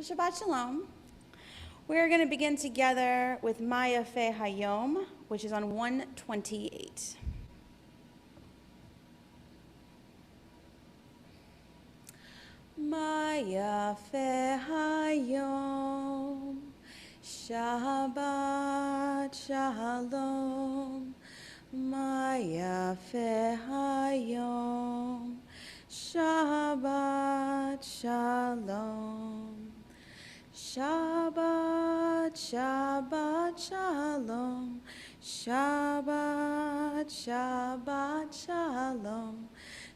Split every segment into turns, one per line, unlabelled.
Shabbat Shalom. We're going to begin together with Maya Fe Hayom, which is on 128. Maya Fe Hayom, Shabbat Shalom. Maya Fe Hayom, Shabbat Shalom. Shabbat, Shabbat, Shalom. Shabbat, Shabbat, Shalom.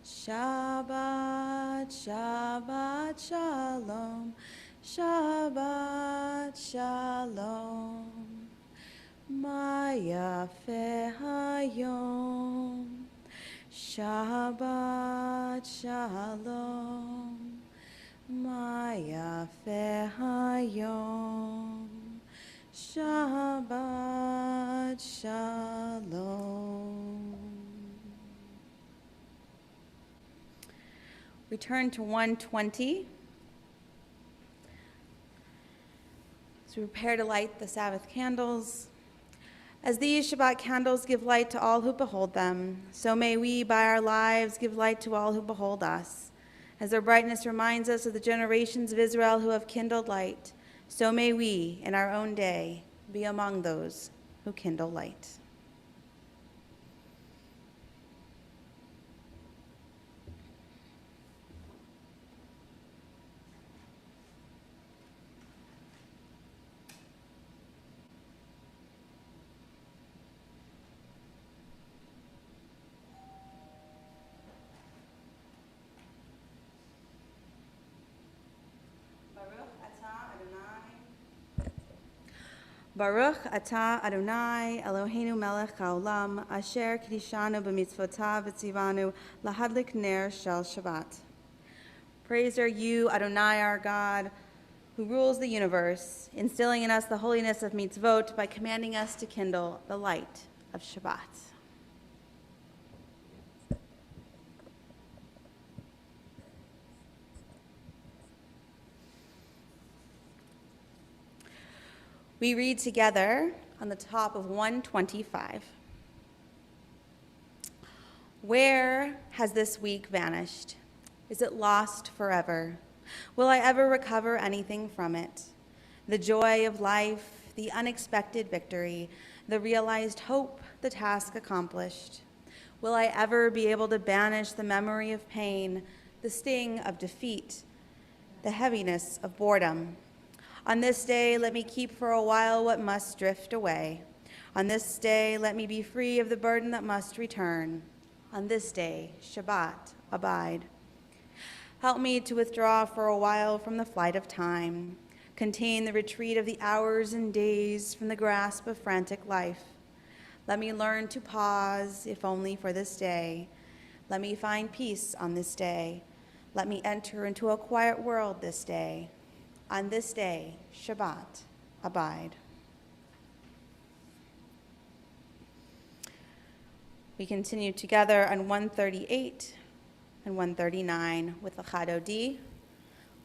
Shabbat, Shabbat, Shalom. Shabbat, Shalom. Maya Fe Hayom. Shabbat, Shalom. Maya Fe Hayom, Shabbat Shalom. Return to 120. As we prepare to light the Sabbath candles. As these Shabbat candles give light to all who behold them, so may we, by our lives, give light to all who behold us. As their brightness reminds us of the generations of Israel who have kindled light, so may we, in our own day, be among those who kindle light. Baruch atah Adonai Eloheinu melech haolam asher kidishanu b'mitzvotav v'tzivanu lahadlik ner shel Shabbat. Praised are you, Adonai our God, who rules the universe, instilling in us the holiness of mitzvot by commanding us to kindle the light of Shabbat. We read together on the top of 125. Where has this week vanished? Is it lost forever? Will I ever recover anything from it? The joy of life, the unexpected victory, the realized hope, the task accomplished. Will I ever be able to banish the memory of pain, the sting of defeat, the heaviness of boredom? On this day, let me keep for a while what must drift away. On this day, let me be free of the burden that must return. On this day, Shabbat, abide. Help me to withdraw for a while from the flight of time, contain the retreat of the hours and days from the grasp of frantic life. Let me learn to pause, if only for this day. Let me find peace on this day. Let me enter into a quiet world this day. On this day, Shabbat, abide. We continue together on 138 and 139 with the Chadodi.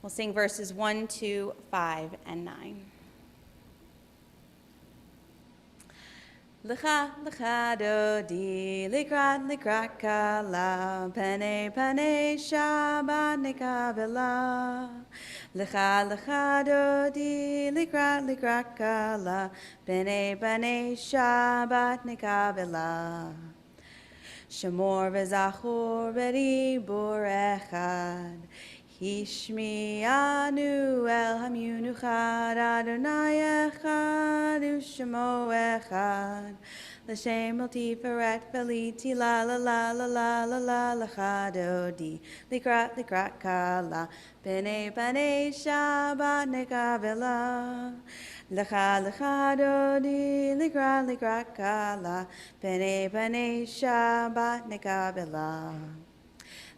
We'll sing verses 1, 2, 5, and 9. Lecha, lecha, dodi, likrat, kala, pene, Shabbat, nekabela. Lecha, lecha, dodi, likrat, kala, pene, Shabbat, nekabela. Shemor v'zachor b'dibur echad. Hishmi'anu el hamyunu chad, Adonai echad, u'shemo echad. L'shem el tiferet v'liti la la la la la la la l'chadodi. Likrat kala, b'nei Shabbat nekavela. Lecha dodi, likrat kala, b'nei Shabbat nekavela.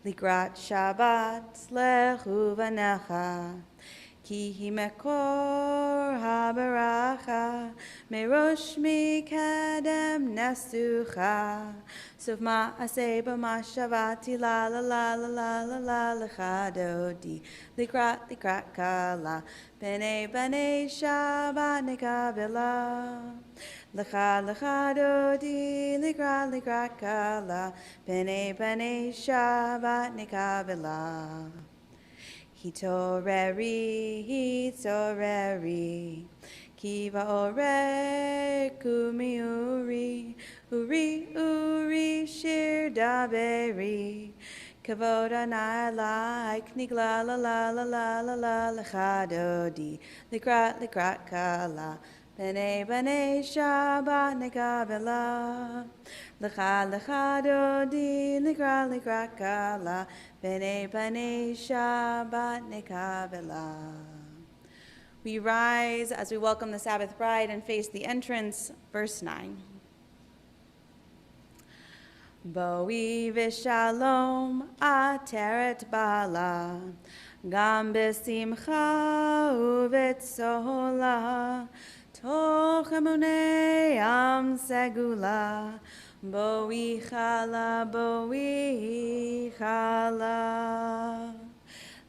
Likrat Shabbat lechu v'necha, Ki hi mekor habaracha, merosh mikedem nesucha. Sov ma'aseh b'mashavati la la la la la la la lecha dodi, likrat kala, b'nei Shabbat nekabela. Lecha dodi, likrat kala, b'nei Shabbat nekabela. Hitoreri, kiva ore kumi uri shir daberi, kavoda naila iknigla la la la la la la lechadodi, likrat kala, b'nei Shabbat nekabela. Lecha dodi, likrat kala, b'nei Shabbat nekabela. We rise as we welcome the Sabbath bride and face the entrance. Verse 9. Boi v'shalom ateret bala, gam b'simcha u'v'tzola, toch emunei am segula, boi chala.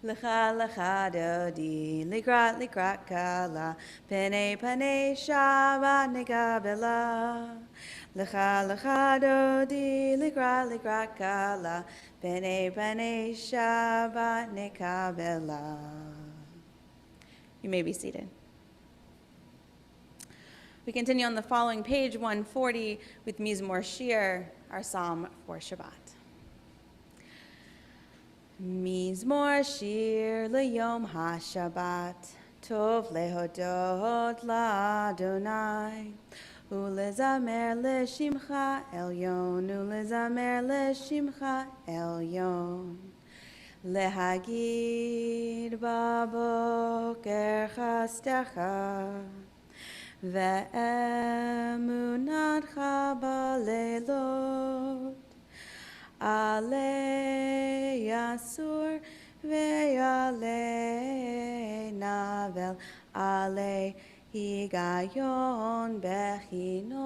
Lecha dodi, likrat kala, b'nei Shabbat nekabela. Lecha dodi, likrat kala, b'nei Shabbat nekabela. You may be seated. We continue on the following page 140 with Mizmor Shir, our psalm for Shabbat. Mizmor Shir leyom haShabbat, tov lehodot la'Adonai, ulezamer leshimcha elyon, ulezamer leshimcha elyon. Lehagid baboker chastecha, ve'emunatcha balelot. Ale Yasur ve'ale Navel, Ale Higayon Bechinor.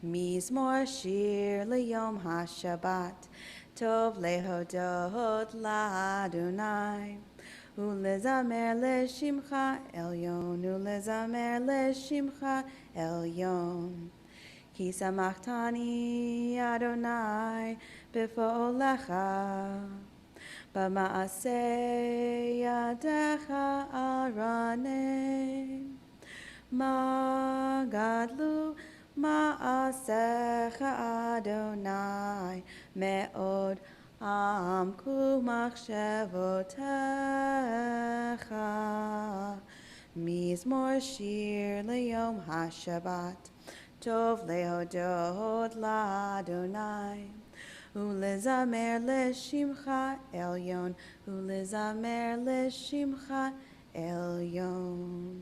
Mizmor Shir leyom haShabbat, tov lehodot la'Adonai, ulezamer leshimcha elyon, ulezamer leshimcha elyon. Ki samachtani Adonai b'fo'olecha, b'ma'aseh yadecha aranim. Ma gadlu ma'asecha Adonai, me'od amku machshevotecha. Mizmor Shir leyom haShabbat, tov lehodot la'Adonai, ulezamer leshimcha elyon, ulezamer leshimcha elyon.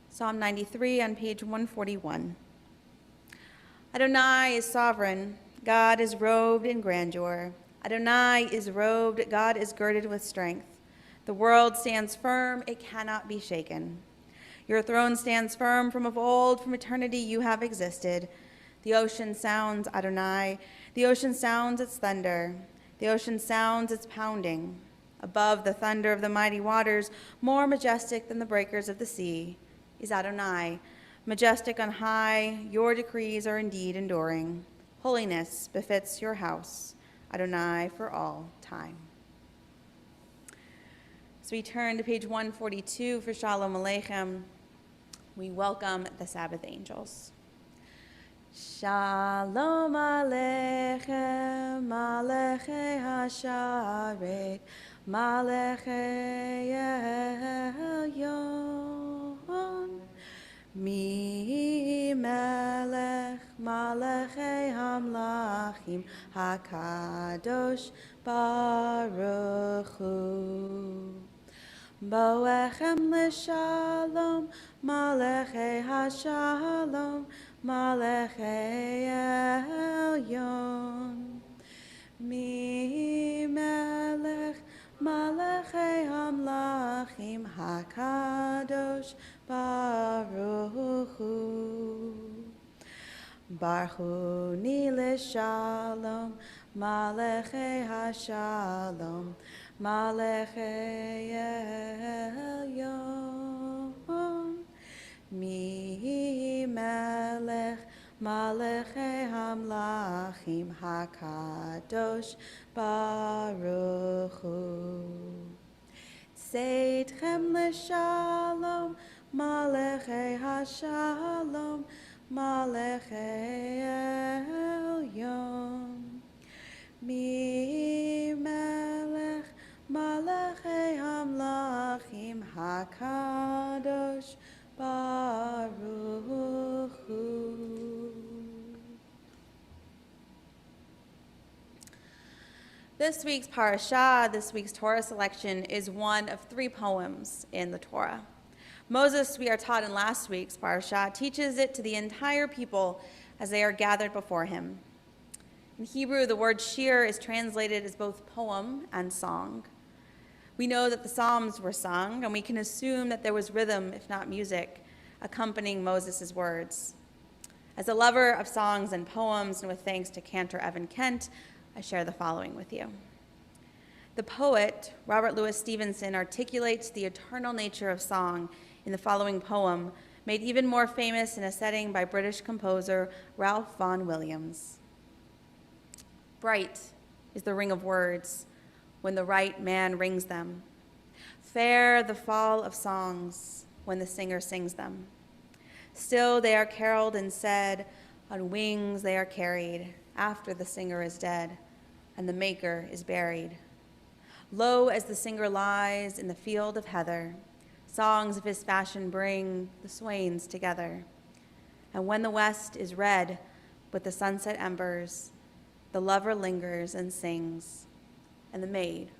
Psalm 93 on page 141. Adonai is sovereign. God is robed in grandeur. Adonai is robed. God is girded with strength. The world stands firm, it cannot be shaken. Your throne stands firm from of old, from eternity you have existed. The ocean sounds, Adonai. The ocean sounds its thunder. The ocean sounds its pounding. Above the thunder of the mighty waters, more majestic than the breakers of the sea, is Adonai. Majestic on high, your decrees are indeed enduring. Holiness befits your house, Adonai, for all time. So we turn to page 142 for Shalom Aleichem. We welcome the Sabbath angels. Shalom Aleichem, Malechei Hasharet, Malechei Elyon. Mi melech malechei hamlachim hakadosh baruch hu. Boechem leshalom malechei hashalom malechei elyon. Mi melech malachei hamlachim hakadosh baruch hu. Baruch hu ni l'shalom malachei hashalom malachei elyon. Mi melech malachei hamlachim hakadosh baruch hu. Seitchem l'shalom malachei hashalom malachei elyon. Mi melech malachei hamlachim hakadosh baruch hu. This week's parashah, this week's Torah selection, is one of 3 poems in the Torah. Moses, we are taught in last week's parashah, teaches it to the entire people as they are gathered before him. In Hebrew, the word shir is translated as both poem and song. We know that the Psalms were sung, and we can assume that there was rhythm, if not music, accompanying Moses' words. As a lover of songs and poems, and with thanks to Cantor Evan Kent, I share the following with you. The poet, Robert Louis Stevenson, articulates the eternal nature of song in the following poem, made even more famous in a setting by British composer Ralph Vaughan Williams. Bright is the ring of words when the right man rings them. Fair the fall of songs when the singer sings them. Still they are caroled and said, on wings they are carried after the singer is dead and the maker is buried. Low as the singer lies in the field of heather, songs of his fashion bring the swains together. And when the west is red with the sunset embers, the lover lingers and sings, and the maid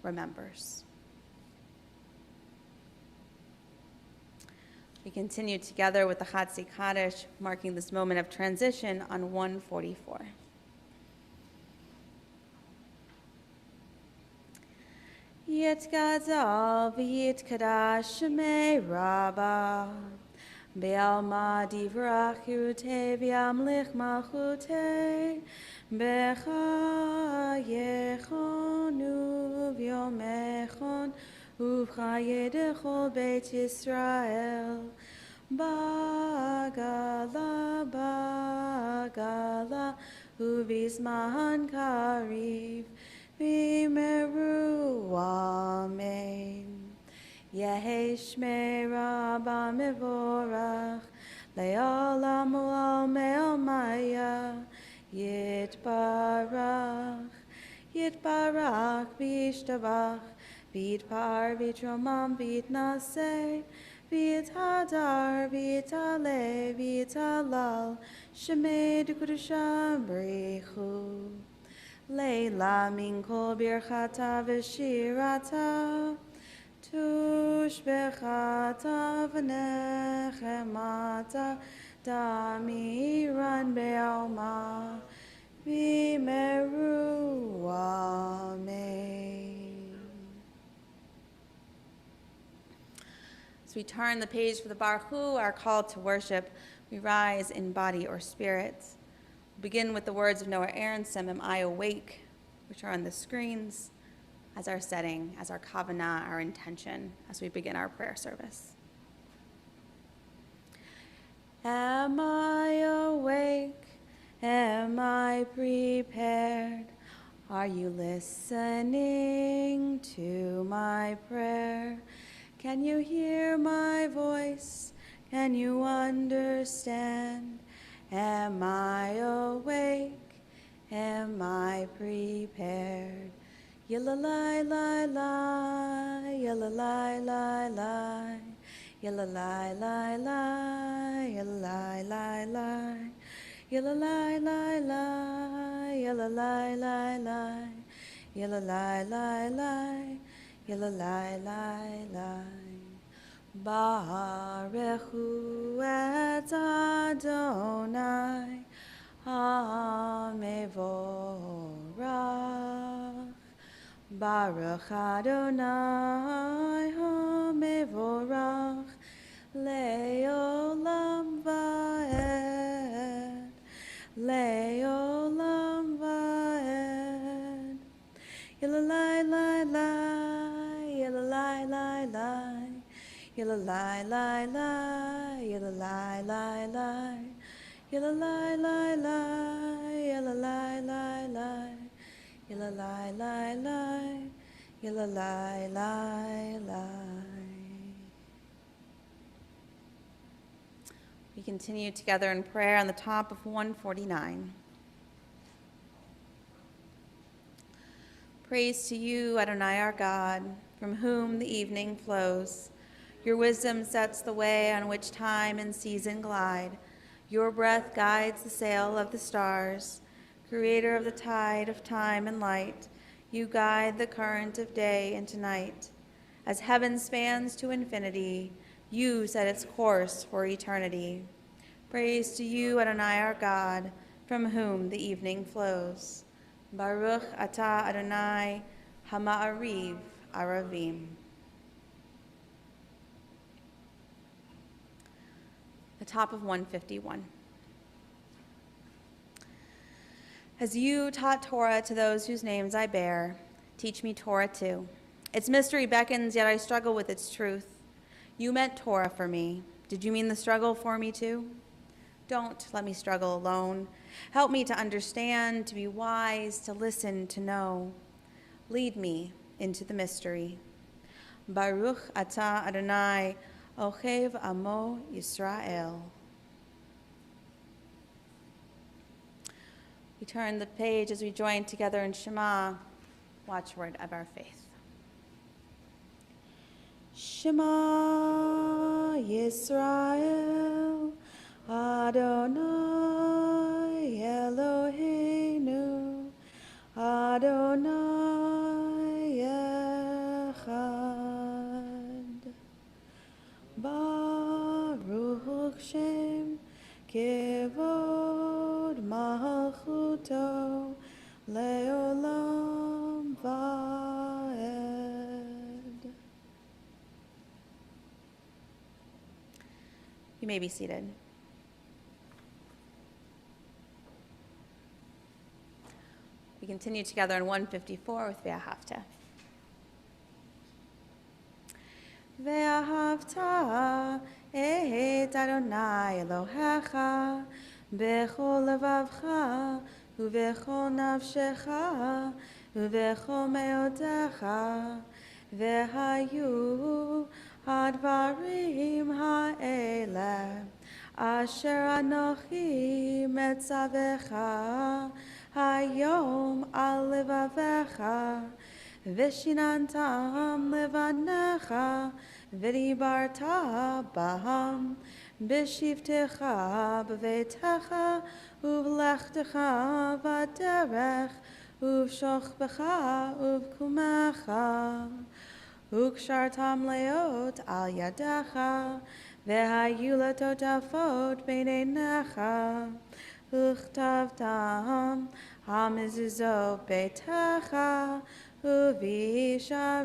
remembers. We continue together with the Chatzi Kaddish, marking this moment of transition on 144. Yitgadal v'yitkadash shemei Rabbah, Be'alma divrach yute v'yamlich malchute, Becha yechonu v'yomechon, Uv'chayed chol Beit Yisrael, Bagala, Bagala, Uv'izman kariv, V'meru amen. Yehi shmei Rabba mevorach, Le'olam u'al me'omaya, Yitbarach, Yitbarach v'yishtabach, V'yitpar v'yitromam v'yitnaseh, v'yithadar v'yitale v'yitalal, Shemei d'Kudusham b'richu. Leila min kol birchata v'shirata, Tushbechata v'nechemata, Damiran be'alma, V'meru amen. As we turn the page for the Baruch Hu, our call to worship, we rise in body or spirit. We'll begin with the words of Noah Aronson, Am I Awake, which are on the screens as our setting, as our kavanah, our intention, as we begin our prayer service. Am I awake? Am I prepared? Are you listening to my prayer? Can you hear my voice? Can you understand? Am I awake? Am I prepared? Yalla-lai, lai, lai, yalla-lai, lai, lai, yalla-lai, lai, lai, yalla-lai, lai, lai, yalla-lai, lai, lai, yalla-lai, lai, lai, yalla-lai, lai, lai, yalla-lai, lai, lai. Barechu et Adonai, Hamevorach. Baruch Adonai HaMevorach Le'olam Va'ed Le'olam Va'ed Yilalai lai lai Yilalai lai lai Yilalai lai lai Yilalai lai lai Yilalai lai lai Yilalai lai lai Yilalai lai lai, yilalai lai lai. We continue together in prayer on the top of 149. Praise to you, Adonai our God, from whom the evening flows. Your wisdom sets the way on which time and season glide. Your breath guides the sail of the stars. Creator of the tide of time and light, you guide the current of day into night. As heaven spans to infinity, you set its course for eternity. Praise to you, Adonai our God, from whom the evening flows. Baruch atah Adonai hama'ariv aravim. The top of 151. As you taught Torah to those whose names I bear, teach me Torah too. Its mystery beckons, yet I struggle with its truth. You meant Torah for me. Did you mean the struggle for me too? Don't let me struggle alone. Help me to understand, to be wise, to listen, to know. Lead me into the mystery. Baruch atah Adonai, ochev amo Yisrael. We turn the page as we join together in Shema, watchword of our faith. Shema Yisrael, Adonai Eloheinu, Adonai Echad. Baruch Shem Kevod Malchuto Leolam Vaed. You may be seated. We continue together in 154 with Ve'ahavta. Ve'ahavta et Adonai Elohecha bechol levavcha uvechol nafshecha uvechol meotecha vehayu hadvarim ha'ele asher anochi metzavecha hayom al levavecha vishinantam levanecha v'dibarta baham b'shivtecha b'veitecha uv'lechtecha v'derech uv'shochbecha uv'kumecha ukshartam leot al yadecha v'hayu letotafot b'neinecha uchtavtam hamizuzot beitecha uv'isharecha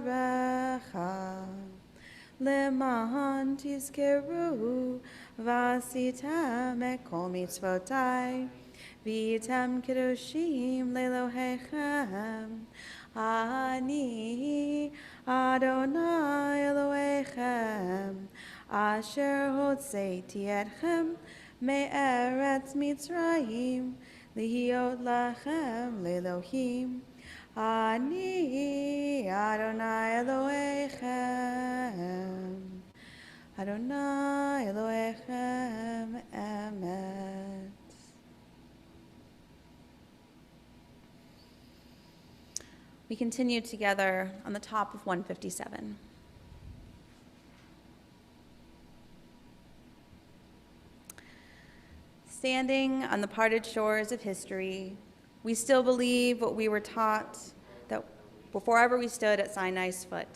Leman tizkeru v'asitem et kol mitzvotai v'yitem kedoshim le'Elohechem ani Adonai Elohechem asher hotzeiti etchem me'eretz Mitzrayim lihiot lachem le'Elohim Ani Adonai Elohechem, Adonai Elohechem Emet. We continue together on the top of 157. Standing on the parted shores of history, we still believe what we were taught, that before we stood at Sinai's foot,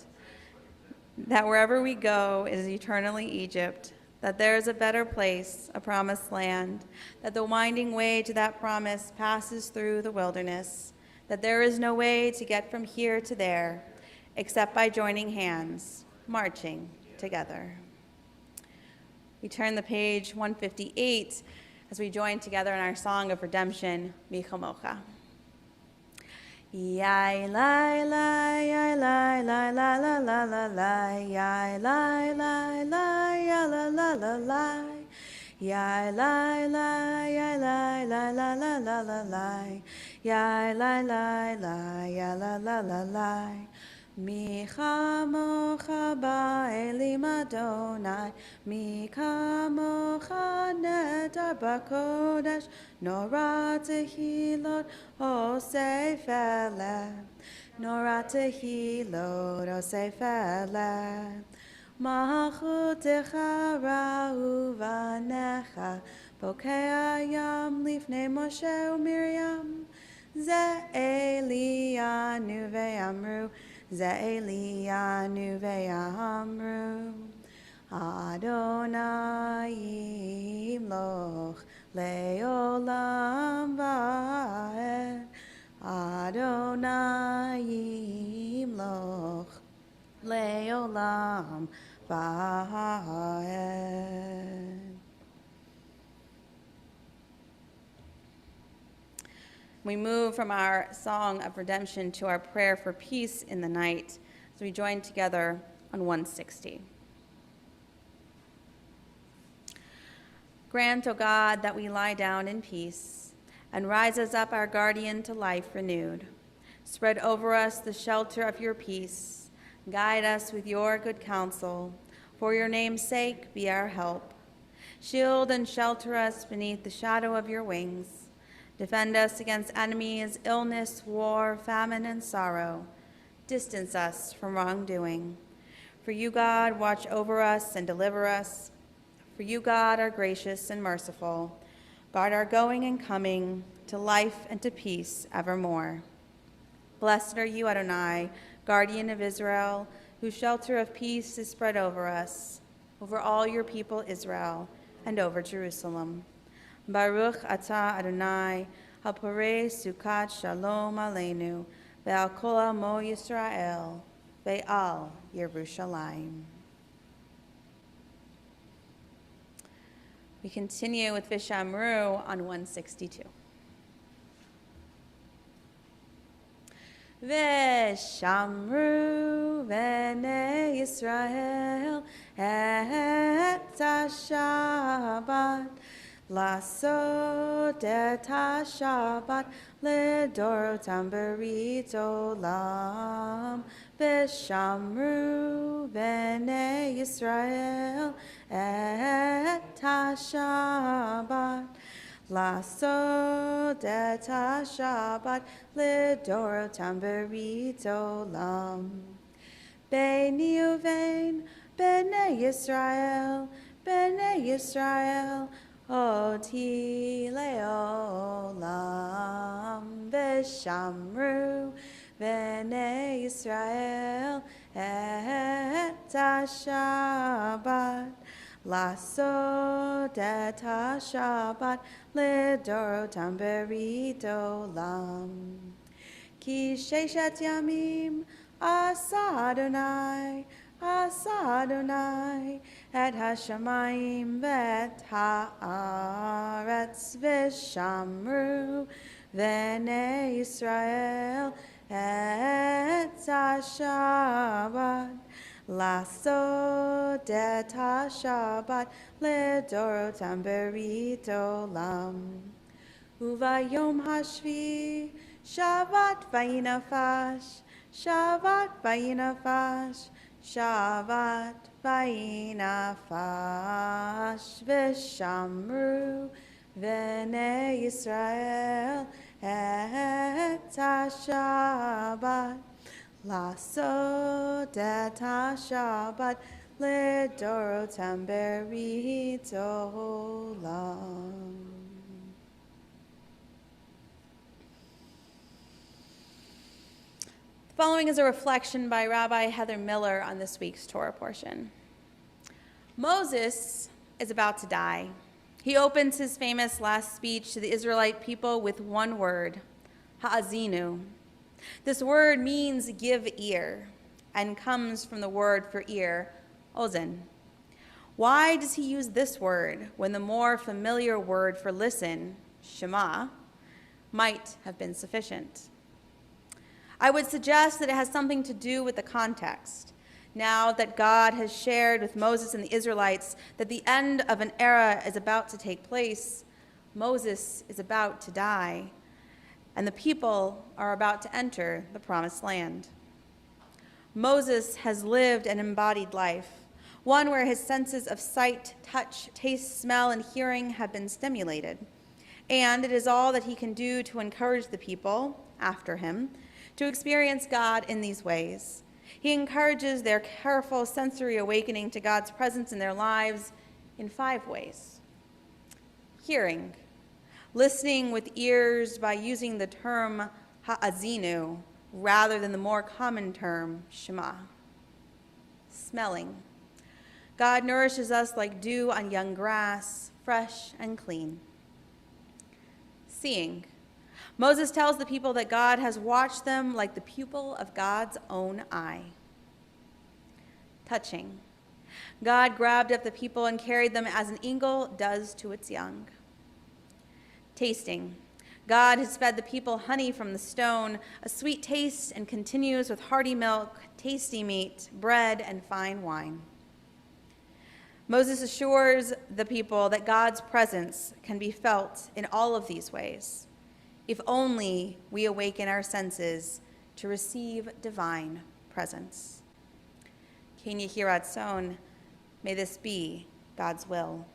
that wherever we go is eternally Egypt, that there is a better place, a promised land, that the winding way to that promise passes through the wilderness, that there is no way to get from here to there except by joining hands, marching together. We turn the page 158 as we join together in our song of redemption, Mi Chomocha. Yai lai lai, yai lai lai la la la la la, yai lai lai lai, ya la la la la, yai lai lai, yai lai lai la la la la la, yai lai lai lai, ya la la la la. Mi chamocha ba'elim Adonai, mi kamocha nedar b'kodesh, nora tehilot osef eleh, nora tehilot osef eleh. Malchutecha ra'u v'necha, bokei hayam lifnei Moshe u'Miriam, ze Elianu ve'amru, Ze Elianu ve'amru, Adonai yimloch le'olam va'ed, Adonai yimloch le'olam va'ed. We move from our song of redemption to our prayer for peace in the night as we join together on 160. Grant, O God, that we lie down in peace and rise us up our guardian to life renewed. Spread over us the shelter of your peace. Guide us with your good counsel. For your name's sake, be our help. Shield and shelter us beneath the shadow of your wings. Defend us against enemies, illness, war, famine, and sorrow. Distance us from wrongdoing. For you, God, watch over us and deliver us. For you, God, are gracious and merciful. Guard our going and coming to life and to peace evermore. Blessed are you, Adonai, guardian of Israel, whose shelter of peace is spread over us, over all your people Israel, and over Jerusalem. Baruch atah Adonai, haporei sukat shalom aleinu, ve'al kol amo Yisrael, ve'al Yerushalayim. We continue with Vishamru on 162. Vishamru b'nei Yisrael et ha-Shabbat, Lasot et ha-Shabbat lidorotam berit olam. Vishamru b'nei Yisrael et ha-Shabbat. Lasot et ha-Shabbat lidorotam berit olam. B'nei uvein b'nei Yisrael, b'nei Yisrael, Oti le'olam. Vishamru b'nei Yisrael et ha-Shabbat. Lasot et ha-Shabbat lidorotam berit olam. Ki sheshet yamim asa Adonai, asa Adonai, et hashamayim vet haaretz. Vishamru b'nei Yisrael et ha-Shabbat. Lasot et ha-Shabbat lidorotam berit olam. Uvayom hashvi Shabbat vayinafash, Shabbat vayinafash, Shabbat vayinafash. Vishamru b'nei Yisrael et ha-Shabbat. Lasot et ha-Shabbat lidorotam berit olam. The following is a reflection by Rabbi Heather Miller on this week's Torah portion. Moses is about to die. He opens his famous last speech to the Israelite people with one word, ha'azinu. This word means give ear and comes from the word for ear, ozen. Why does he use this word when the more familiar word for listen, shema, might have been sufficient? I would suggest that it has something to do with the context. Now that God has shared with Moses and the Israelites that the end of an era is about to take place, Moses is about to die, and the people are about to enter the promised land. Moses has lived an embodied life, one where his senses of sight, touch, taste, smell, and hearing have been stimulated. And it is all that he can do to encourage the people after him to experience God in these ways. He encourages their careful sensory awakening to God's presence in their lives in 5 ways. Hearing, listening with ears by using the term ha'azinu rather than the more common term shema. Smelling, God nourishes us like dew on young grass, fresh and clean. Seeing, Moses tells the people that God has watched them like the pupil of God's own eye. Touching, God grabbed up the people and carried them as an eagle does to its young. Tasting, God has fed the people honey from the stone, a sweet taste, and continues with hearty milk, tasty meat, bread, and fine wine. Moses assures the people that God's presence can be felt in all of these ways, if only we awaken our senses to receive divine presence. Ken Yehi Ratzon, may this be God's will.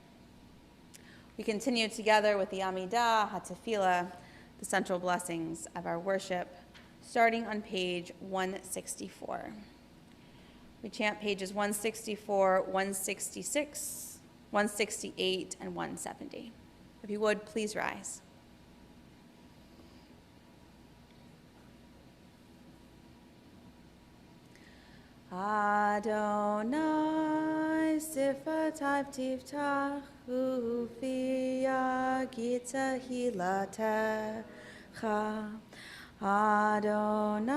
We continue together with the Amidah, HaTefillah, the central blessings of our worship, starting on page 164. We chant pages 164, 166, 168, and 170. If you would, please rise. Adonai sifatai tiftach ufia gita hilatecha. Adonai,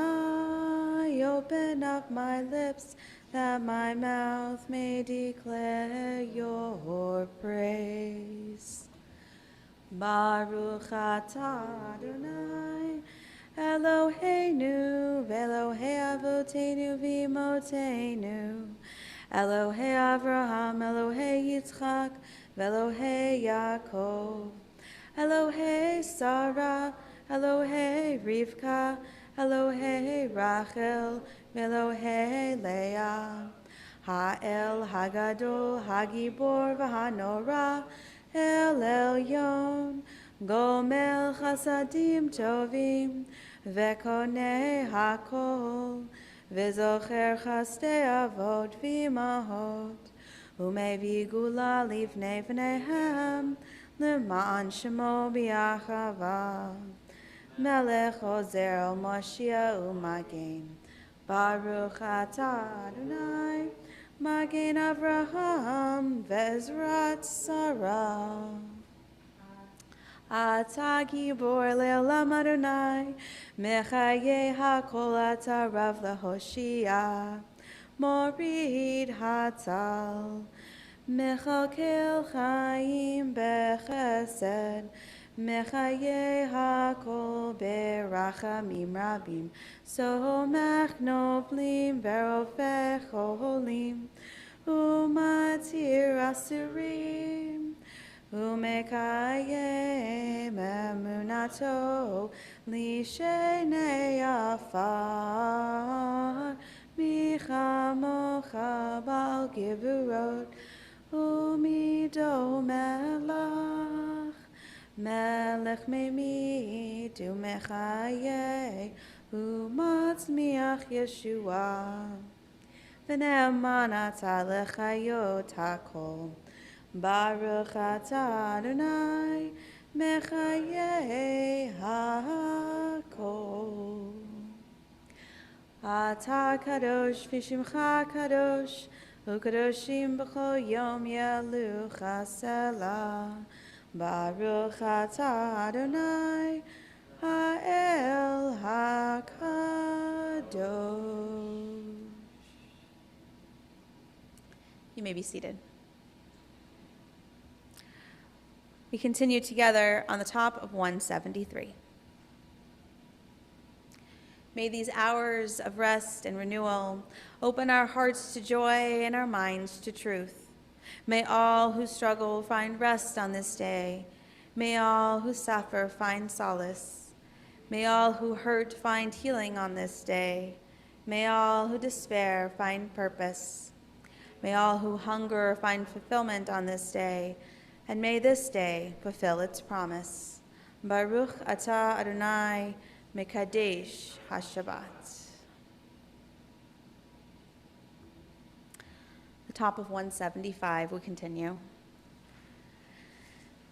open up my lips that my mouth may declare your praise. Baruch atah Adonai, Eloheinu, Elohei Avotenu v'Imotenu, Elohei Avraham, Elohei Yitzchak, Elohei Yaakov, Elohei Sarah, Elohei Rivka, Elohei Rachel, Elohei Leah, Ha'el Hagadol, Hagibor v'Hanora, El Elyon, Gomel Chasadim Tovim, Vekonei Hakol, V'zocher Chasdei Avot v'Imahot, Umevi Gula Livnei V'nehem, L'ma'an Shemo B'Yachava, Melech Ozer El Moshiach U'Magen, Baruch atah Adonai, Magen Avraham V'Ezrat Sarah. Atah Gibor Le'olam Adonai, Mechayeh HaKol atah Rav LaHoshia, Morid Hatzal, Mechalkel Chaim Bechesed, Mechayeh HaKol Berachamim Rabim, Somech Noflim Verofech Cholim, Umatir Asurim, Umekayem Emunato, Lishenei Afar, Michamocha Bal Givurot, Umido Melach, Melech Memid, Umechayeh, Umatzmiach Yeshua, V'ne'eman atah lechayot hakol, Baruch atah Adonai, Mechayeh hakol. Atah kadosh v'shimcha kadosh, u'kadoshim b'chol yom yelucha selah. Baruch atah Adonai, Ha'el HaKadosh. You may be seated. We continue together on the top of 173. May these hours of rest and renewal open our hearts to joy and our minds to truth. May all who struggle find rest on this day. May all who suffer find solace. May all who hurt find healing on this day. May all who despair find purpose. May all who hunger find fulfillment on this day. And may this day fulfill its promise. Baruch atah Adonai Mekadesh HaShabbat. The top of 175, we continue.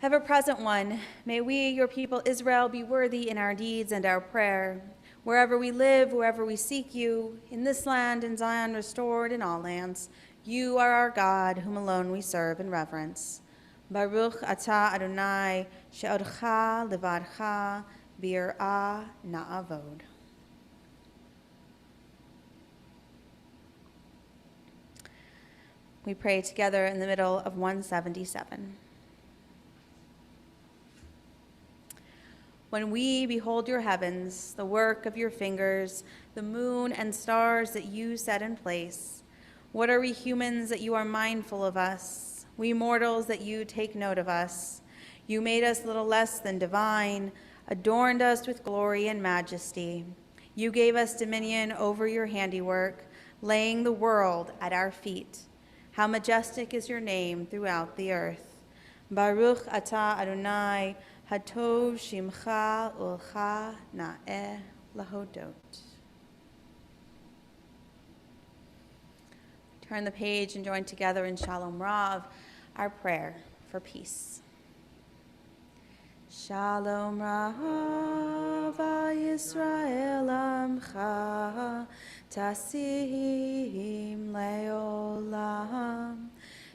Ever-present one, may we, your people Israel, be worthy in our deeds and our prayer. Wherever we live, wherever we seek you, in this land, in Zion restored, in all lands, you are our God, whom alone we serve in reverence. Baruch atah Adonai she'odcha levadcha bir'ah na'avod. We pray together in the middle of 177. When we behold your heavens, the work of your fingers, the moon and stars that you set in place, what are we humans that you are mindful of us? We mortals that you take note of us. You made us little less than divine, adorned us with glory and majesty. You gave us dominion over your handiwork, laying the world at our feet. How majestic is your name throughout the earth. Baruch atah Adonai, hatov shimcha ulcha na'eh lahodot. Turn the page and join together in Shalom Rav, our prayer for peace. Shalom Rav Yisrael Amcha Tasim Leolam.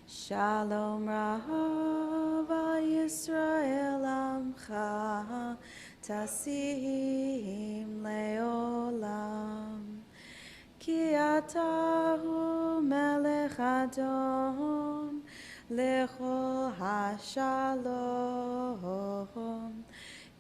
Shalom Rav Yisrael Amcha Tasim Leolam. Ki atahu melech Adon lechol hashalom.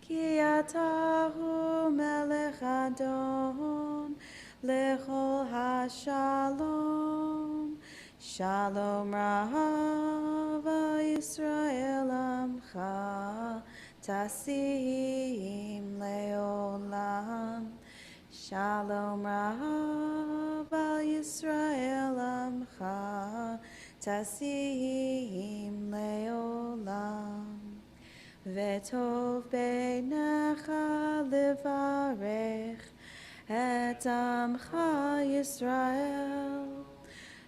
Ki atahu melech Adon lechol hashalom. Shalom Rav Yisrael Amcha Tasim Leolam. Shalom Rav Yisrael Amcha Tasim Leolam. V'tov beinecha levarech et Amcha Yisrael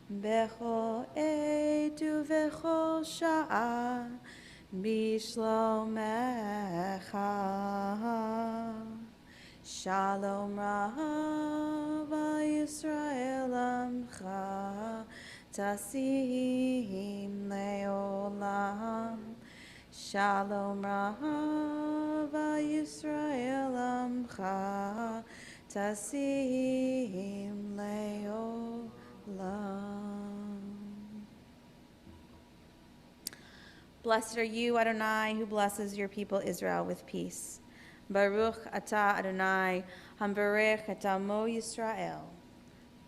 bechol עת ובכל שעה בשלומך. Shalom Rav Yisrael Amcha Tasim Leolam. Shalom Rav Yisrael Amcha Tasim Leolam. Blessed are you, Adonai, who blesses your people Israel with peace. Baruch atah Adonai, hamberech et amo Yisrael,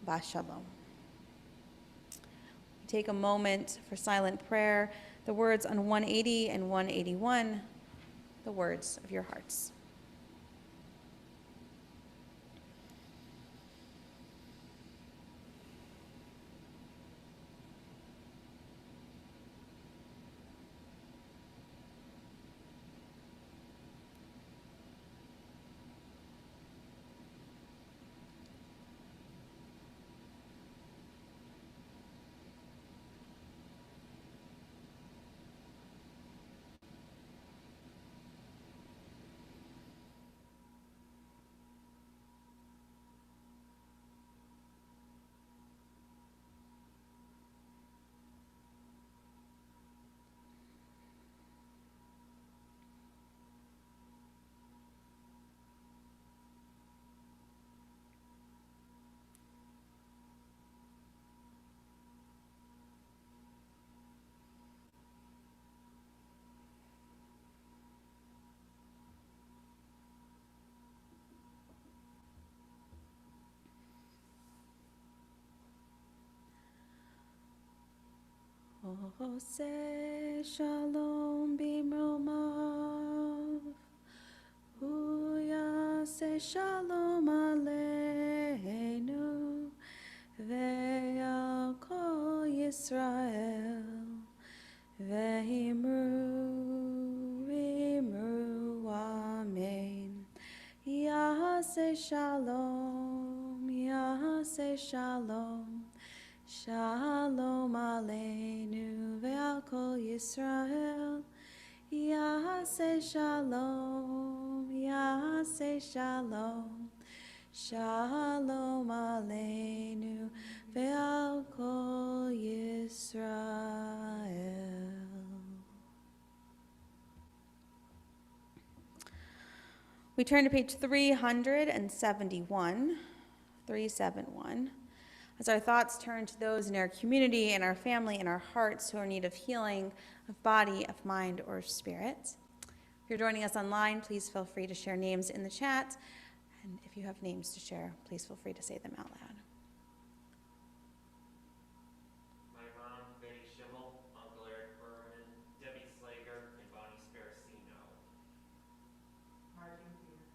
Bashalom. Take a moment for silent prayer. The words on 180 and 181, the words of your hearts. Ose shalom bimromav, uyase shalom aleinu, ve'al kol Yisrael, ve'imru, imru, amen. Yase shalom, yase shalom. Shalom aleinu ve'al kol Yisrael, Yaseh shalom, Yaseh shalom, Shalom aleinu ve'al kol Yisrael. We turn to page 371, 371. As our thoughts turn to those in our community, in our family, in our hearts who are in need of healing, of body, of mind, or spirit. If you're joining us online, please feel free to share names in the chat. And if you have names to share, please feel free to say them out loud.
My mom, Betty Schibel, Uncle Eric Berman, Debbie Slager, and Bonnie Sparacino. Martin Peter.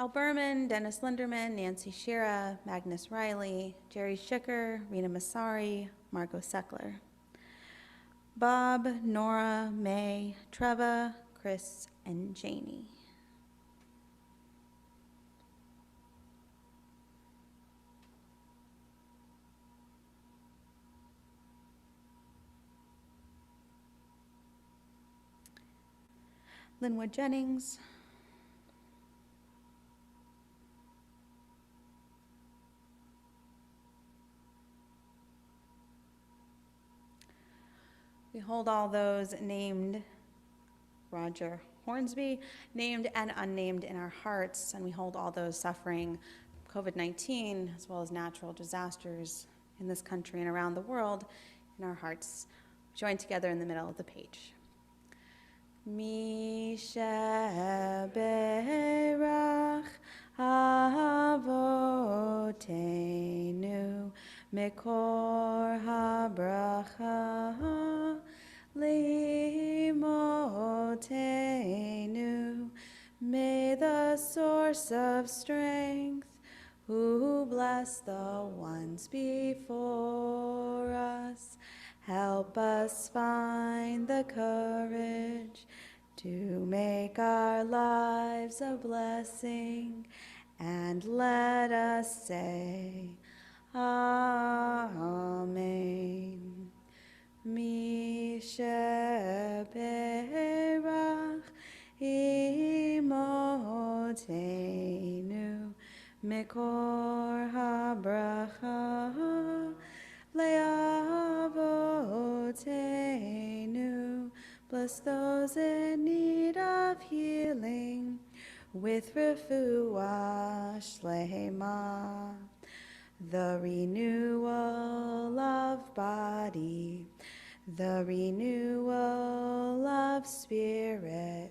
Al Berman, Dennis Linderman, Nancy Shira, Magnus Riley, Jerry Schicker, Rena Masari, Margot Seckler. Bob, Nora, May, Treva, Chris, and Janie. Linwood Jennings. We hold all those named, Roger Hornsby, named and unnamed in our hearts, and we hold all those suffering COVID-19 as well as natural disasters in this country and around the world in our hearts, joined together in the middle of the page. Mi sheberach avotenu mikor habracha limotenu. May the source of strength, who bless the ones before us, help us find the courage to make our lives a blessing, and let us say, Amen. Mi sheberach imotenu mikor habracha leavotenu. Bless those in need of healing with refuah shlema, the renewal of body, the renewal of spirit,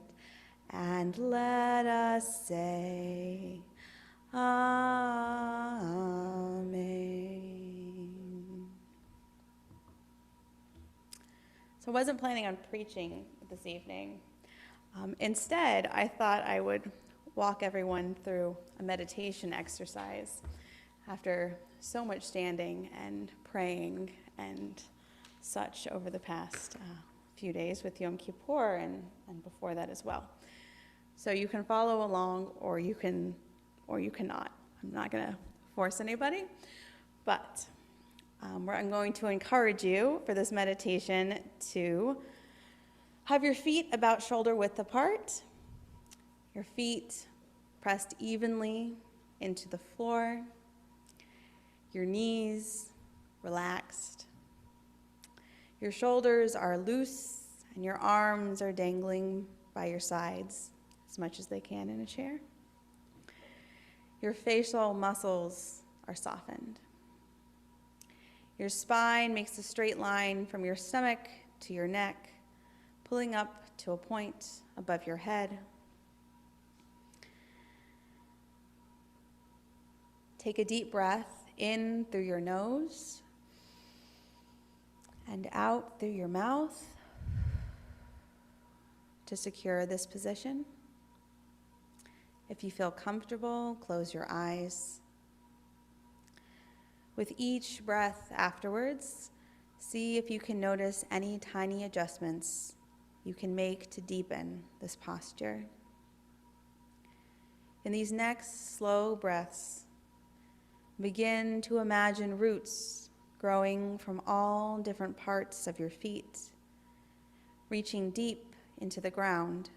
and let us say, Amen. So I wasn't planning on preaching this evening. Instead, I thought I would walk everyone through a meditation exercise after so much standing and praying and such over the past few days with Yom Kippur and before that as well. So you can follow along or you cannot. I'm not going to force anybody, but I'm going to encourage you for this meditation to have your feet about shoulder width apart, your feet pressed evenly into the floor, your knees relaxed, your shoulders are loose, and your arms are dangling by your sides as much as they can in a chair. Your facial muscles are softened. Your spine makes a straight line from your stomach to your neck, pulling up to a point above your head. Take a deep breath in through your nose and out through your mouth to secure this position. If you feel comfortable, close your eyes. With each breath afterwards, see if you can notice any tiny adjustments you can make to deepen this posture. In these next slow breaths, begin to imagine roots growing from all different parts of your feet, reaching deep into the ground.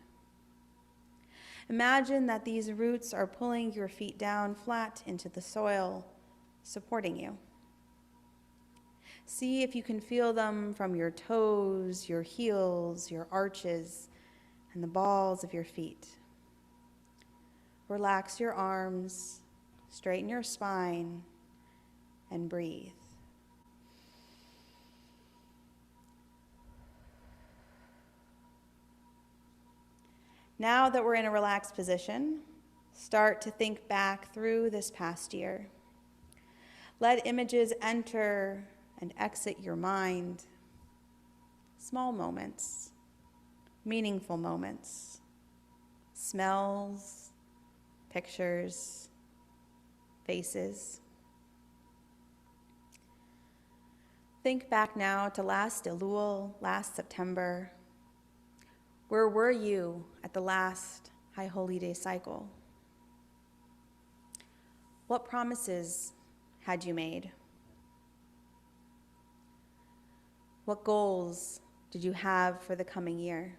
Imagine that these roots are pulling your feet down flat into the soil, supporting you. See if you can feel them from your toes, your heels, your arches, and the balls of your feet. Relax your arms, straighten your spine, and breathe. Now that we're in a relaxed position, start to think back through this past year. Let images enter and exit your mind. Small moments, meaningful moments, smells, pictures, faces. Think back now to last Elul, last September. Where were you at the last High Holy Day cycle? What promises had you made? What goals did you have for the coming year?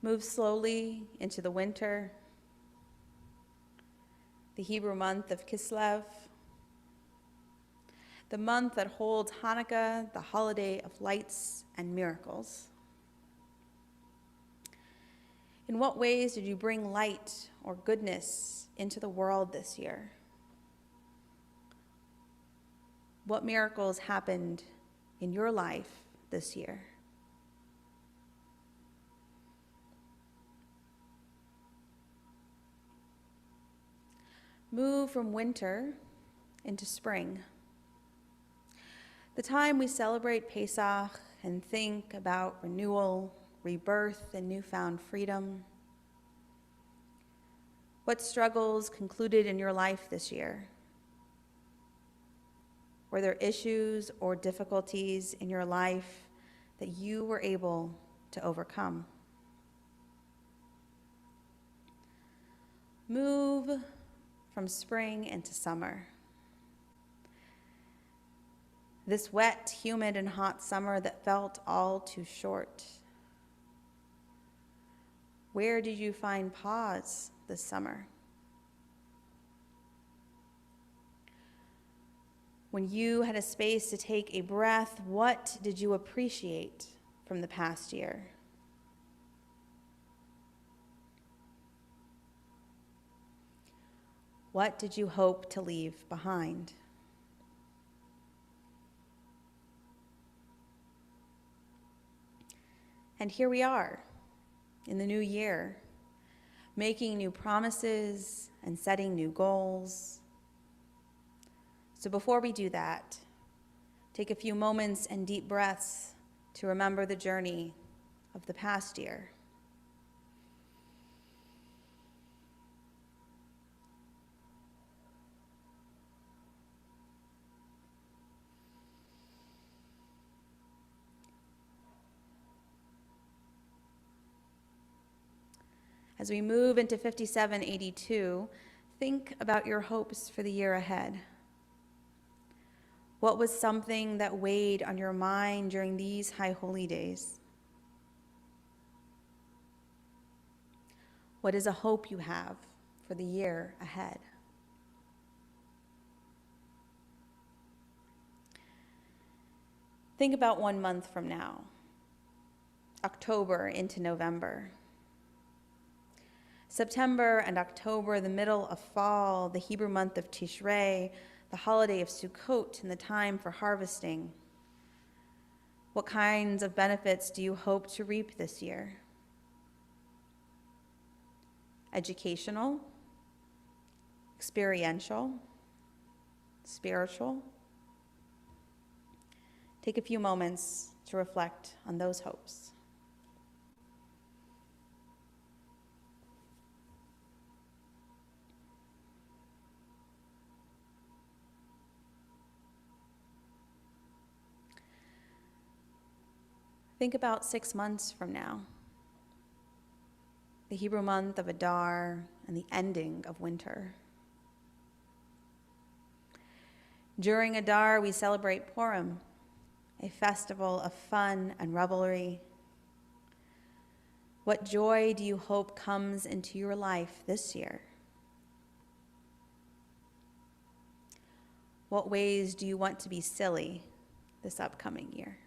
Move slowly into the winter, the Hebrew month of Kislev, the month that holds Hanukkah, the holiday of lights and miracles. In what ways did you bring light or goodness into the world this year? What miracles happened in your life this year? Move from winter into spring, the time we celebrate Pesach and think about renewal, rebirth, and newfound freedom. What struggles concluded in your life this year? Were there issues or difficulties in your life that you were able to overcome? Move from spring into summer. This wet, humid, and hot summer that felt all too short. Where did you find pause this summer? When you had a space to take a breath, what did you appreciate from the past year? What did you hope to leave behind? And here we are in the new year, making new promises and setting new goals. So before we do that, take a few moments and deep breaths to remember the journey of the past year. As we move into 5782, think about your hopes for the year ahead. What was something that weighed on your mind during these high holy days? What is a hope you have for the year ahead? Think about 1 month from now, October into November. September and October, the middle of fall, the Hebrew month of Tishrei, the holiday of Sukkot, and the time for harvesting. What kinds of benefits do you hope to reap this year? educational, experiential, spiritual? Take a few moments to reflect on those hopes. Think about 6 months from now, the Hebrew month of Adar and the ending of winter. During Adar, we celebrate Purim, a festival of fun and revelry. What joy do you hope comes into your life this year? What ways do you want to be silly this upcoming year?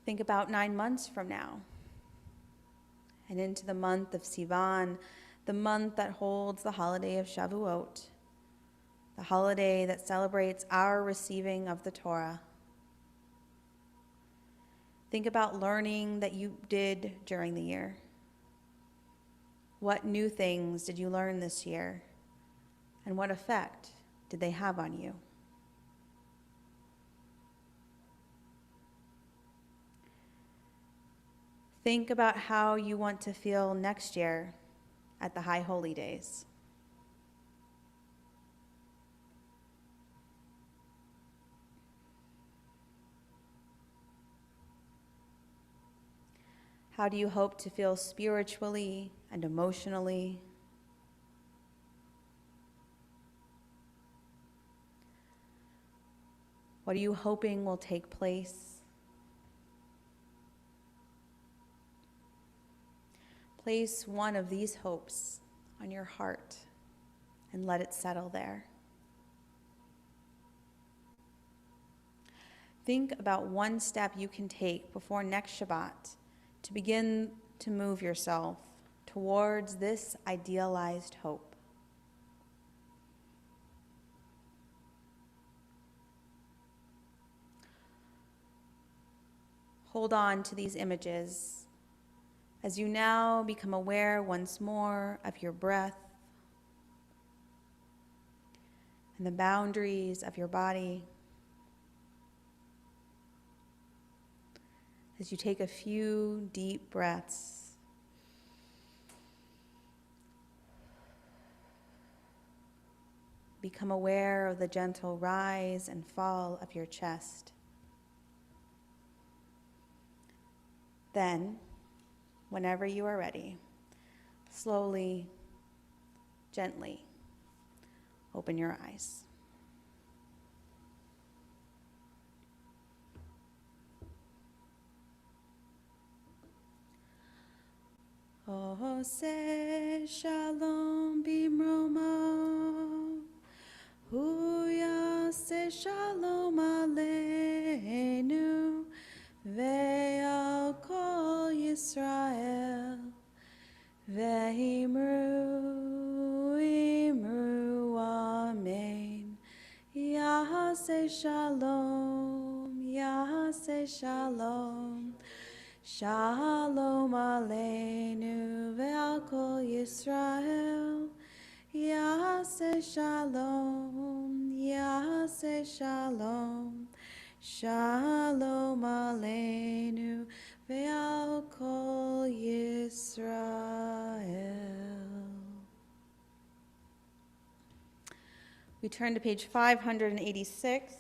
Think about 9 months from now and into the month of Sivan, the month that holds the holiday of Shavuot, the holiday that celebrates our receiving of the Torah. Think about learning that you did during the year. What new things did you learn this year? And what effect did they have on you? Think about how you want to feel next year at the High Holy Days. How do you hope to feel spiritually and emotionally? What are you hoping will take place? Place one of these hopes on your heart and let it settle there. Think about one step you can take before next Shabbat to begin to move yourself towards this idealized hope. Hold on to these images as you now become aware once more of your breath and the boundaries of your body. As you take a few deep breaths, become aware of the gentle rise and fall of your chest. Then, whenever you are ready, slowly, gently, open your eyes. Ose shalom bimromo, hu yaseh shalom aleinu, ve'al kol Yisrael, ve'imru, imru, amen. Yaseh shalom, yaseh shalom. Shalom aleinu ve'al kol Yisrael, Yaseh shalom, Yaseh shalom. Shalom aleinu ve'al kol Yisrael. We turn to page 586.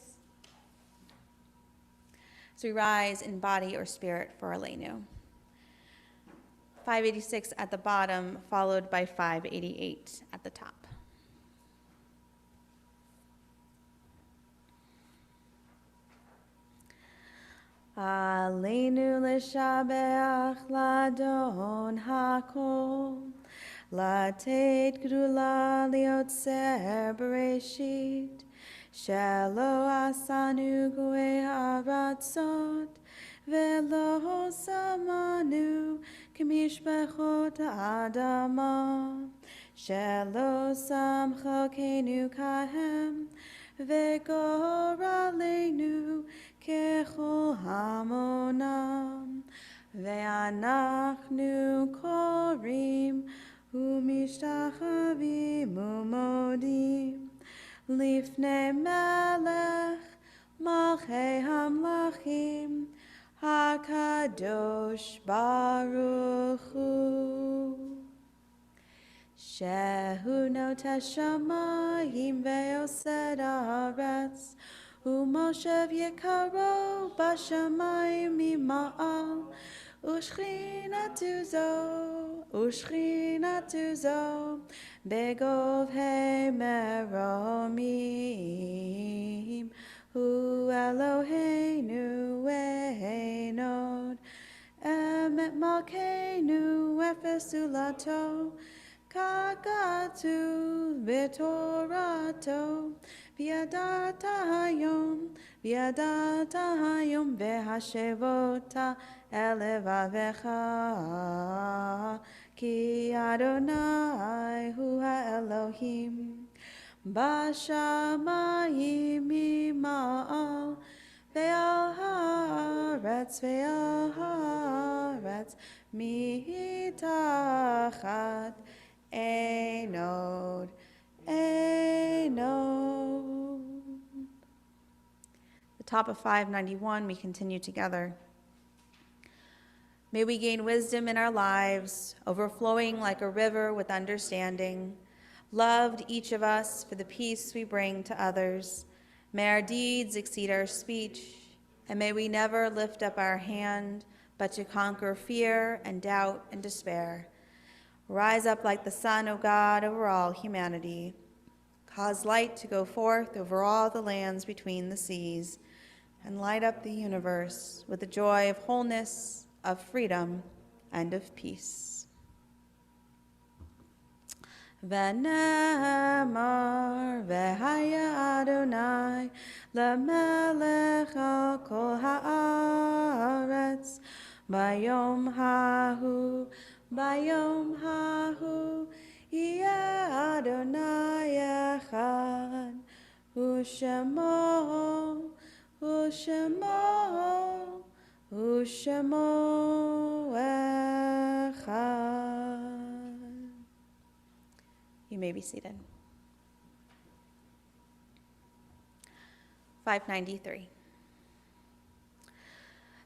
So we rise in body or spirit for Aleinu. 586 at the bottom, followed by 588 at the top. Aleinu l'shabeach ladon hakol, latet gdula liotzer bereshit, shelo asanu goe haratzot, velo samanu k'mishpachot ha'adama, shelo samcho kenu kahem, וגורלנו ככל המונם, ואנחנו קוראים ומשתחווים ומודים לפני מלך מלכי המלכים, הקדוש ברוך הוא. שהוא נוטה שמיים ויוסד הארץ, ומושב יקרו בשמיים ממעל, ושכינתו זו בגובהי מרומים. הוא אלוהינו ואין עוד, אמת מלכנו אפס זולתו, ככתוב בתורתו, וידעת היום והשבות אל לבביך, כי אדוני הוא האלוהים בשמיים ממעל, ועל הארץ מתחת. Ein od. The top of 591, we continue together. May we gain wisdom in our lives, overflowing like a river with understanding. Loved each of us for the peace we bring to others. May our deeds exceed our speech, and may we never lift up our hand, but to conquer fear and doubt and despair. Rise up like the sun, O God, over all humanity. Cause light to go forth over all the lands between the seas, and light up the universe with the joy of wholeness, of freedom, and of peace. V'nemar v'haya Adonai lemelech al kol haaretz bayom hahu yeh Adonai echad u'shemo echad. You may be seated. 593.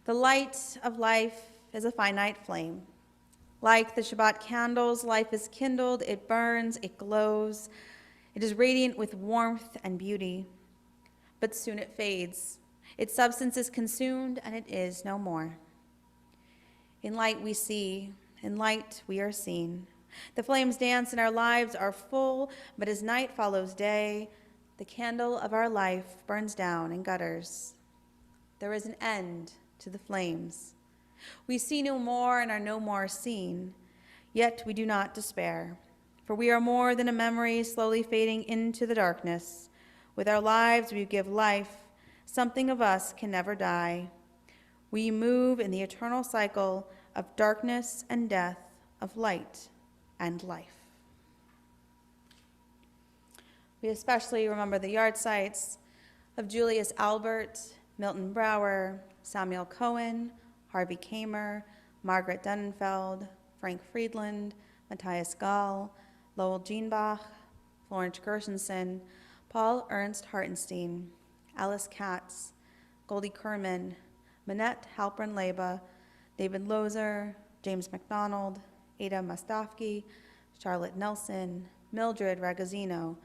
The light of life is a finite flame. Like the Shabbat candles, life is kindled, it burns, it glows. It is radiant with warmth and beauty. But soon it fades. Its substance is consumed, and it is no more. In light we see, in light we are seen. The flames dance and our lives are full, but as night follows day, the candle of our life burns down in gutters. There is an end to the flames. We see no more and are no more seen, yet we do not despair, for we are more than a memory slowly fading into the darkness. With our lives we give life. Something of us can never die. We move in the eternal cycle of darkness and death, of light and life. We especially remember the yard sites of Julius Albert, Milton Brower, Samuel Cohen, Harvey Kamer, Margaret Dunnenfeld, Frank Friedland, Matthias Gall, Lowell Jeanbach, Florence Gershenson, Paul Ernst Hartenstein, Alice Katz, Goldie Kerman, Manette Halpern-Leba, David Lozer, James McDonald, Ada Mustafke, Charlotte Nelson, Mildred Ragazzino,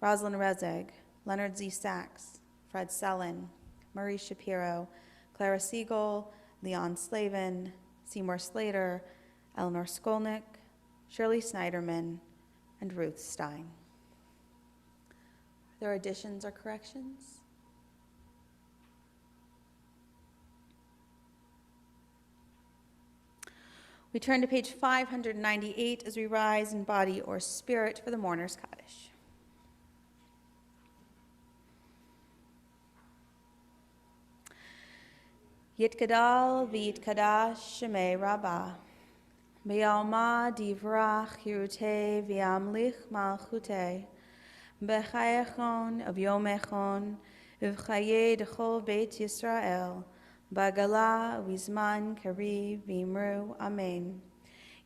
Rosalind Rezeg, Leonard Z. Sachs, Fred Sellen, Murray Shapiro, Clara Siegel, Leon Slavin, Seymour Slater, Eleanor Skolnick, Shirley Snyderman, and Ruth Stein. Are there additions or corrections? We turn to page 598 as we rise in body or spirit for the mourner's Kaddish. Yitgadal v'yitkadash shemei rabbah, b'yalma divrach hirutei v'yamlich malchutei, בחיי achon of yom echon, ובחיי דכל בית ישראל, בעגלה ובזמן קריב ואמרו אמן.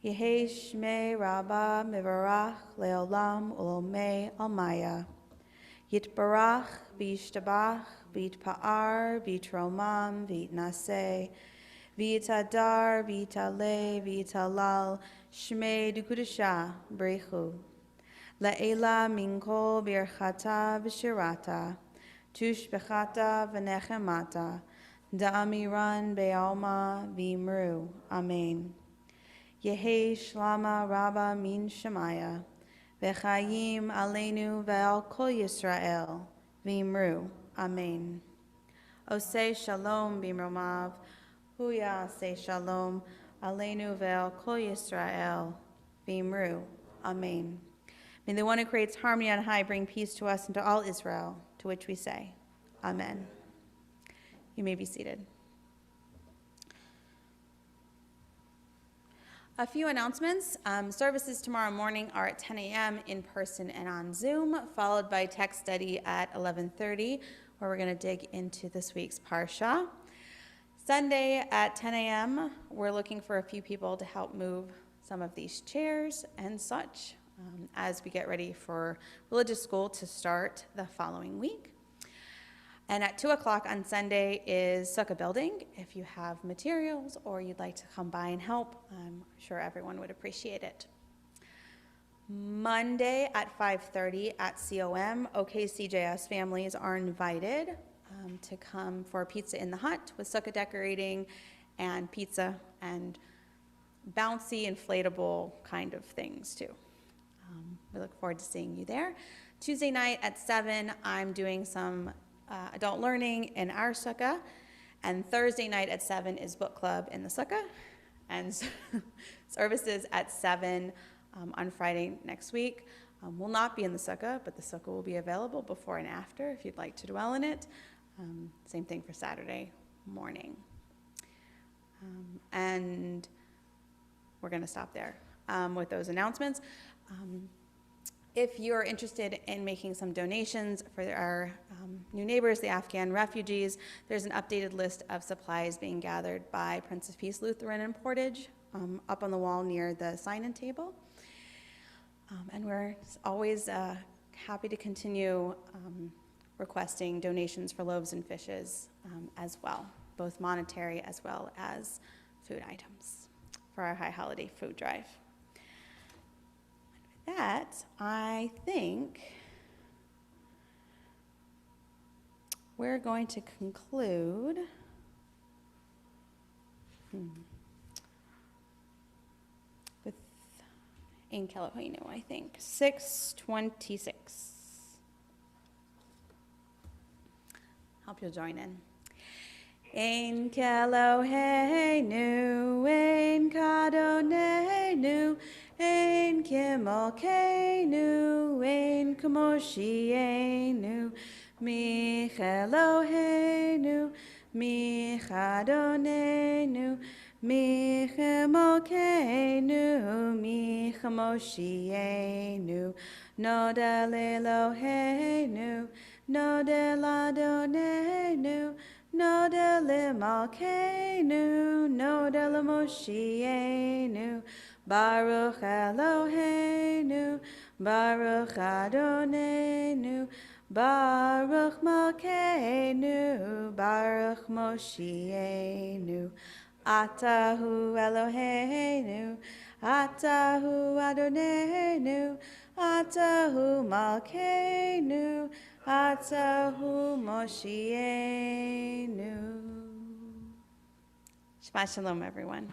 יהי שמי רבה מברך לעולם ולעולמי עלמיה. יתברך וישתבח ויתפאר ויתרומם ויתנשא ויתהדר ויתעלה ויתהלל שמי דקדושה בריחו. לעילה מן כל ברכתה ושירתה, תושבחתה ונחמתה, דאמירן בעלמא ואמרו אמן. יהי שלמה רבה מן שמיה, וחיים עלינו ועל כל ישראל, ואמרו אמן. עושה שלום במרומיו, הוא יעשה שלום עלינו ועל כל ישראל, ואמרו amen. May the one who creates harmony on high bring peace to us and to all Israel, to which we say, amen. You may be seated. A few announcements. Services tomorrow morning are at 10 a.m. in person and on Zoom, followed by text study at 11:30, where we're going to dig into this week's Parsha. Sunday at 10 a.m., we're looking for a few people to help move some of these chairs and such as we get ready for religious school to start the following week. And at 2 o'clock on Sunday is Sukkah building. If you have materials or you'd like to come by and help, I'm sure everyone would appreciate it. Monday at 5:30 at COM, OKCJS families are invited to come for pizza in the hut with sukkah decorating and pizza and bouncy inflatable kind of things too. We look forward to seeing you there. Tuesday night at 7, I'm doing some adult learning in our sukkah, and Thursday night at 7 is book club in the sukkah, and services at 7 on Friday next week will not be in the sukkah, but the sukkah will be available before and after if you'd like to dwell in it. Same thing for Saturday morning. And we're going to stop there with those announcements. If you're interested in making some donations for our new neighbors, the Afghan refugees, there's an updated list of supplies being gathered by Prince of Peace Lutheran in Portage up on the wall near the sign-in table. And we're always happy to continue requesting donations for loaves and fishes as well, both monetary as well as food items for our high holiday food drive. With that, I think we're going to conclude with Ein Keloheinu, I think, 626. Hope you'll join in. Ein Keloheinu, Ein Kadonenu, Ein Kimolkeinu, Ein Kamoshienu, Micheloheinu, Michadonenu, Michemolkeinu, Michemoshienu, Nodel Eloheinu, Nodel Adonenu, Nodel Malkeinu, Nodel Moshienu, Baruch Eloheinu, Baruch Adonenu, Baruch Malkeinu, Baruch Moshienu, Atahu Eloheinu, Atahu Adonenu, Atahu Malkeinu, Atahu Moshienu. Shabbat Shalom, everyone.